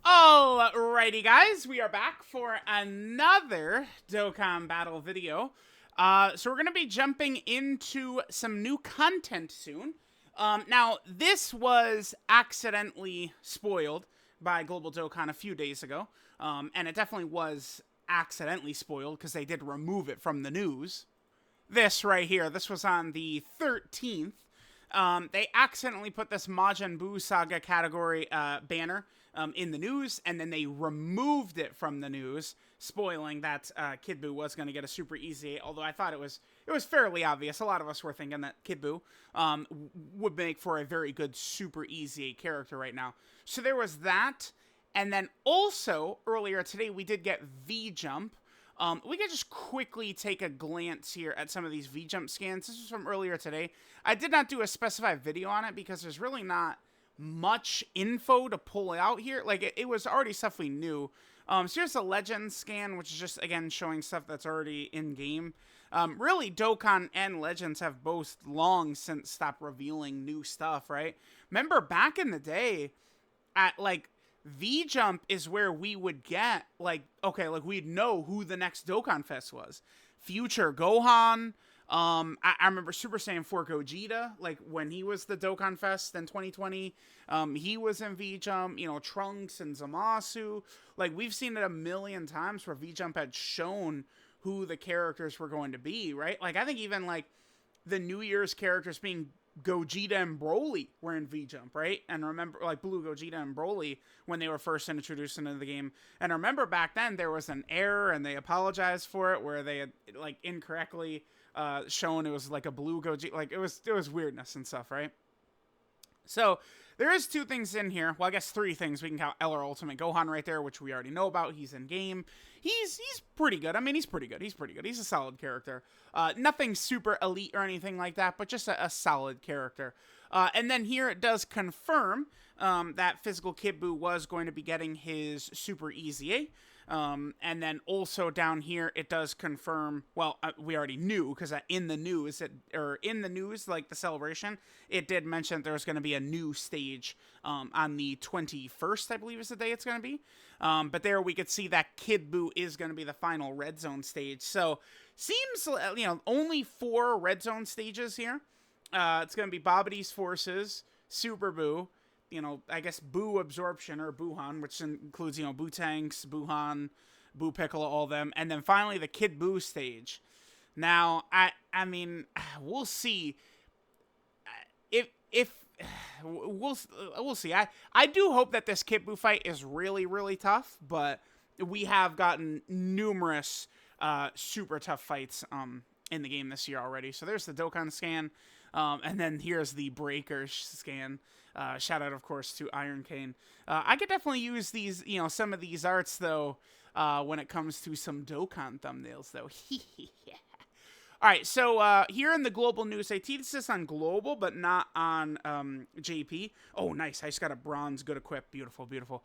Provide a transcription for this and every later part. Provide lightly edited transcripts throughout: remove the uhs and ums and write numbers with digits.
Alrighty, guys, we are back for another Dokkan battle video. So we're gonna be jumping into some new content soon. Now this was accidentally spoiled by Global Dokkan a few days ago, and it definitely was accidentally spoiled because they did remove it from the news. This right here, this was on the 13th. They accidentally put this Majin Buu Saga category banner in the news, and then they removed it from the news, spoiling that Kid Buu was going to get a Super EZA. Although I thought it was fairly obvious. A lot of us were thinking that Kid Buu would make for a very good Super EZA character right now. So there was that, and then also earlier today we did get V Jump. We could just quickly take a glance here at some of these V-Jump scans. This was from earlier today. I did not do a specified video on it because there's really not much info to pull out here. Like, it was already stuff we knew. So here's the Legends scan, which is just, again, showing stuff that's already in-game. Really, Dokkan and Legends have both long since stopped revealing new stuff, right? Remember, back in the day, at, like, V-Jump is where we would get, like, okay, like, we'd know who the next Dokkan Fest was. Future Gohan. I remember Super Saiyan 4 Gogeta, like, when he was the Dokkan Fest in 2020. He was in V-Jump. You know, Trunks and Zamasu. Like, we've seen it a million times where V-Jump had shown who the characters were going to be, right? Like, I think even, like, the New Year's characters being Gogeta and Broly were in V-Jump, right? And remember, like, Blue Gogeta and Broly when they were first introduced into the game. And remember back then there was an error and they apologized for it where they had, like, incorrectly shown it was, like, a Blue Gogeta. Like, it was weirdness and stuff, right? So there is two things in here. Well, I guess three things. We can count LR Ultimate Gohan right there, which we already know about. He's in game. He's pretty good. I mean, he's pretty good. He's pretty good. He's a solid character. Nothing super elite or anything like that, but just a solid character. And then here it does confirm that Physical Kid Buu was going to be getting his Super EZA. And then also down here, it does confirm, well, we already knew, because in the news, like the celebration, it did mention that there was going to be a new stage on the 21st, I believe is the day it's going to be. But there we could see that Kid Buu is going to be the final Red Zone stage. So, seems, only 4 Red Zone stages here. It's going to be Babidi's Forces, Super Buu, I guess Buu Absorption or Buuhan, which includes, Buu Tanks, Buuhan, Buu Piccolo, all of them. And then finally the Kid Buu stage. Now, I mean, we'll see. If we'll see. I do hope that this Kid Buu fight is really, really tough, but we have gotten numerous super tough fights in the game this year already. So there's the Dokkan scan. And then here's the Breakers scan. Shout out, of course, to Iron Cane. I could definitely use these, some of these arts, though, when it comes to some Dokkan thumbnails, though. All right, so here in the global news, they teach this on global, but not on JP. Oh, nice. I just got a bronze good equip. Beautiful, beautiful.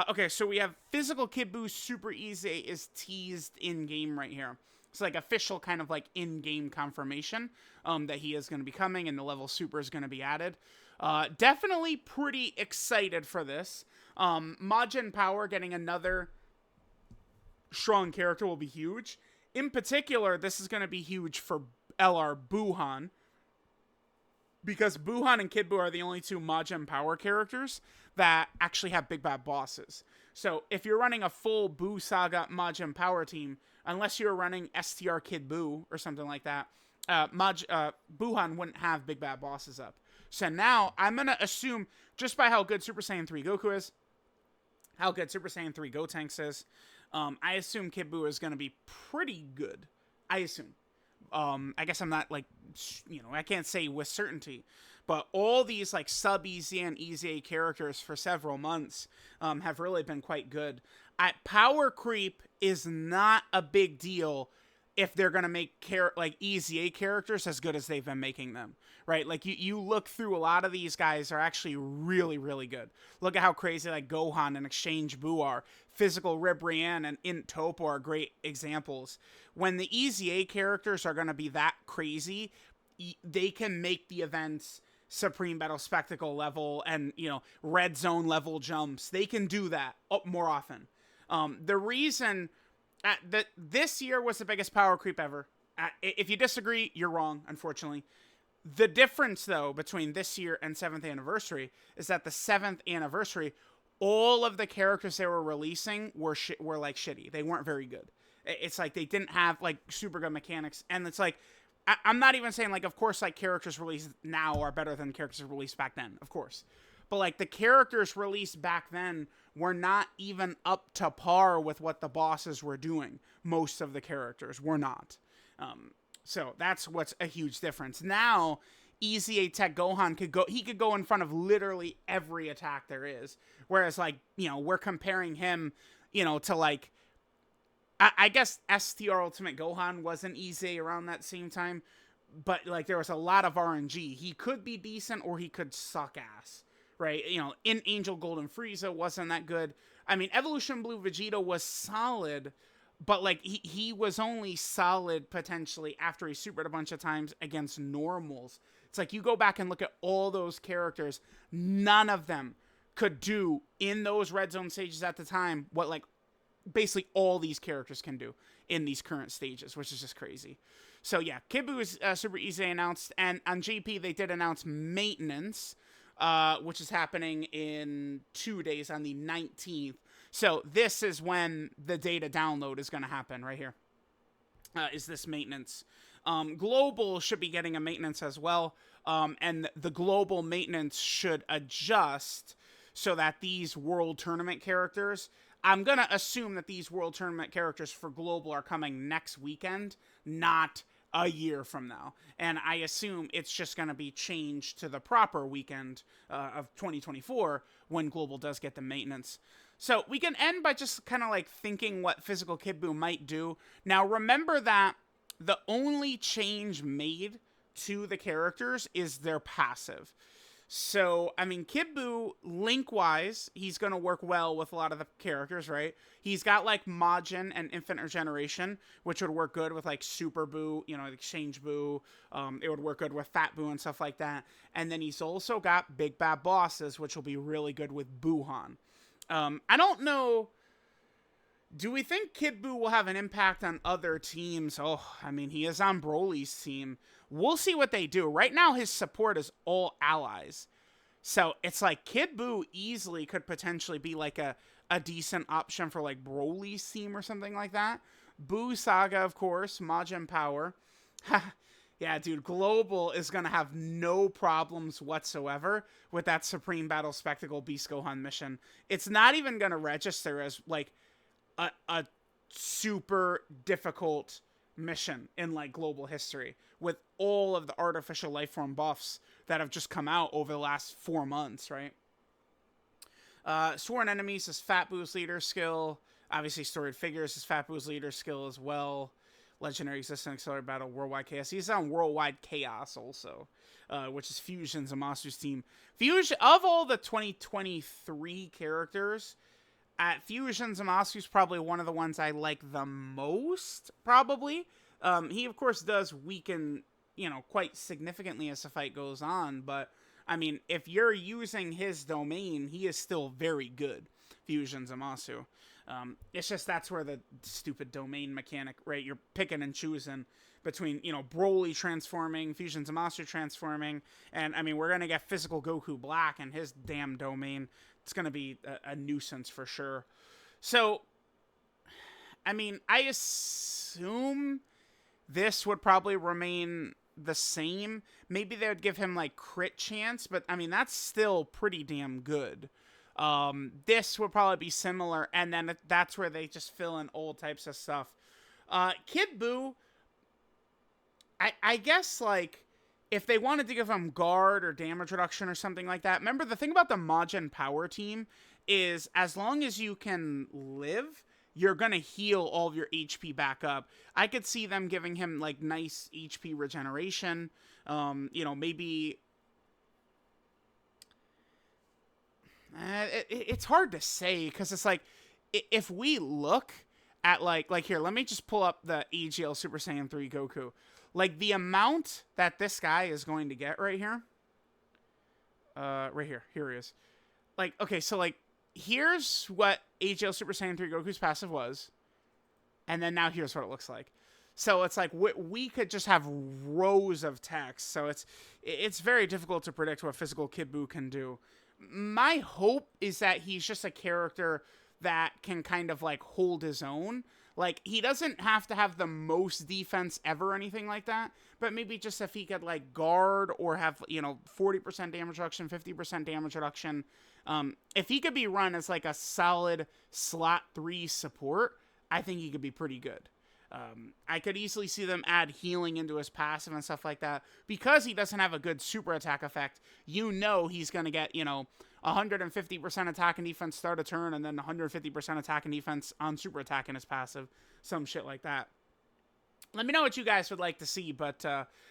Okay, so we have Physical Kid Buu Super EZA is teased in-game right here. It's like official kind of like in-game confirmation that he is going to be coming and the level super is going to be added. Definitely pretty excited for this. Majin Power getting another strong character will be huge. In particular, this is going to be huge for LR Buuhan, because Buuhan and Kid Buu are the only 2 Majin Power characters that actually have big bad bosses. So if you're running a full Buu Saga Majin Power team, unless you're running STR Kid Buu or something like that, Buuhan wouldn't have big bad bosses up. So now I'm going to assume, just by how good Super Saiyan 3 Goku is, how good Super Saiyan 3 Gotenks is, I assume Kid Buu is going to be pretty good. I assume. I guess I'm not, like, I can't say with certainty. But all these, like, sub-EZA and EZA characters for several months have really been quite good. Power creep is not a big deal if they're going to make EZA characters as good as they've been making them, right? Like, you look through a lot of these guys are actually really, really good. Look at how crazy, like, Gohan and Exchange Buu are. Physical Rib Rian and Int Topo are great examples. When the EZA characters are going to be that crazy, they can make the events Supreme Battle Spectacle level and, you know, red zone level jumps. They can do that more often. The reason that this year was the biggest power creep ever. If you disagree, you're wrong, unfortunately. The difference, though, between this year and 7th anniversary is that the 7th anniversary, all of the characters they were releasing were like shitty. They weren't very good. It's like they didn't have like super good mechanics, and it's like I'm not even saying like, of course, like characters released now are better than characters released back then, of course, but like the characters released back then were not even up to par with what the bosses were doing. Most of the characters were not. So that's what's a huge difference. Now, EZA Tech Gohan could go in front of literally every attack there is. Whereas, like, you know, we're comparing him, you know, to like, I guess STR Ultimate Gohan was an EZA around that same time, but like there was a lot of RNG. He could be decent or he could suck ass, right? You know, in Angel Golden Frieza wasn't that good. I mean, Evolution Blue Vegeta was solid, but like he was only solid potentially after he supered a bunch of times against normals. It's like you go back and look at all those characters, none of them could do in those red zone stages at the time what like basically all these characters can do in these current stages, which is just crazy. So yeah, Kid Buu's Super EZA announced, and on JP they did announce maintenance, which is happening in 2 days on the 19th. So this is when the data download is going to happen right here. Is this maintenance. Global should be getting a maintenance as well, and the global maintenance should adjust so that these World Tournament characters, I'm going to assume that these World Tournament characters for Global are coming next weekend, not a year from now. And I assume it's just going to be changed to the proper weekend of 2024 when Global does get the maintenance. So we can end by just kind of like thinking what Physical Kid Buu might do. Now remember that the only change made to the characters is their passive. So, I mean, Kid Buu, link-wise, he's going to work well with a lot of the characters, right? He's got, like, Majin and Infinite Regeneration, which would work good with, like, Super Buu, you know, Exchange Buu. It would work good with Fat Buu and stuff like that. And then he's also got Big Bad Bosses, which will be really good with Buuhan. I don't know. Do we think Kid Buu will have an impact on other teams? Oh, I mean, he is on Broly's team. We'll see what they do. Right now, his support is all allies. So it's like Kid Buu easily could potentially be like a decent option for like Broly's team or something like that. Buu Saga, of course. Majin Power. Yeah, dude, Global is going to have no problems whatsoever with that Supreme Battle Spectacle Beast Gohan mission. It's not even going to register as like a super difficult mission in like global history with all of the artificial life form buffs that have just come out over the last 4 months, right? Sworn Enemies is Fat Buu's leader skill. Obviously, Storied Figures is Fat Buu's leader skill as well. Legendary Existence Accelerated Battle, Worldwide Chaos. He's on Worldwide Chaos also, which is Fusion Zamasu's team. Fusion, of all the 2023 characters, Fusion Zamasu's probably one of the ones I like the most, probably. He, of course, does weaken, you know, quite significantly as the fight goes on, but, I mean, if you're using his domain, he is still very good, Fusion Zamasu. It's just that's where the stupid domain mechanic, right? You're picking and choosing between, you know, Broly transforming, Fusion Zamasu transforming, and, I mean, we're going to get Physical Goku Black and his damn domain. It's going to be a nuisance for sure. So, I mean, I assume this would probably remain the same. Maybe they would give him, like, crit chance, but, I mean, that's still pretty damn good. This would probably be similar, and then that's where they just fill in all types of stuff. Kid Buu, I guess, like, if they wanted to give him guard or damage reduction or something like that, remember the thing about the Majin Power team is as long as you can live, you're going to heal all of your HP back up. I could see them giving him, like, nice HP regeneration. You know, maybe... it's hard to say, because it's like, if we look at, like here, let me just pull up the AGL Super Saiyan 3 Goku. Like, the amount that this guy is going to get right here, Right here. Here he is. Like, okay, so, like, here's what HL Super Saiyan 3 Goku's passive was. And then now here's what it looks like. So it's like we could just have rows of text. So it's very difficult to predict what physical Kid Buu can do. My hope is that he's just a character that can kind of like hold his own. Like, he doesn't have to have the most defense ever or anything like that, but maybe just if he could like guard or have, you know, 40% damage reduction, 50% damage reduction. If he could be run as like a solid slot 3 support, I think he could be pretty good. I could easily see them add healing into his passive and stuff like that. Because he doesn't have a good super attack effect, you know he's going to get, you know, 150% attack and defense start a turn, and then 150% attack and defense on super attack in his passive. Some shit like that. Let me know what you guys would like to see, but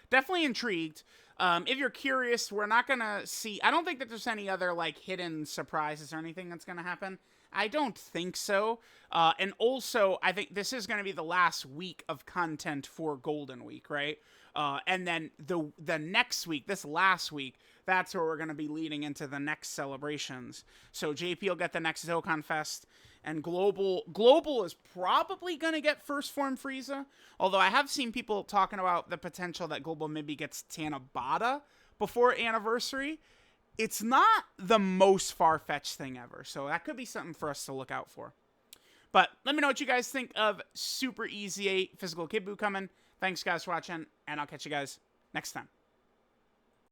definitely intrigued. If you're curious, we're not going to see... I don't think that there's any other, like, hidden surprises or anything that's going to happen. I don't think so. And also, I think this is going to be the last week of content for Golden Week, right? And then the next week, this last week, that's where we're going to be leading into the next celebrations. So JP will get the next Dokkan Fest, and Global is probably going to get First Form Frieza, although I have seen people talking about the potential that Global maybe gets Tanabata before Anniversary. It's not the most far-fetched thing ever, so that could be something for us to look out for. But let me know what you guys think of Super EZA Physical Kid Buu coming. Thanks, guys, for watching, and I'll catch you guys next time.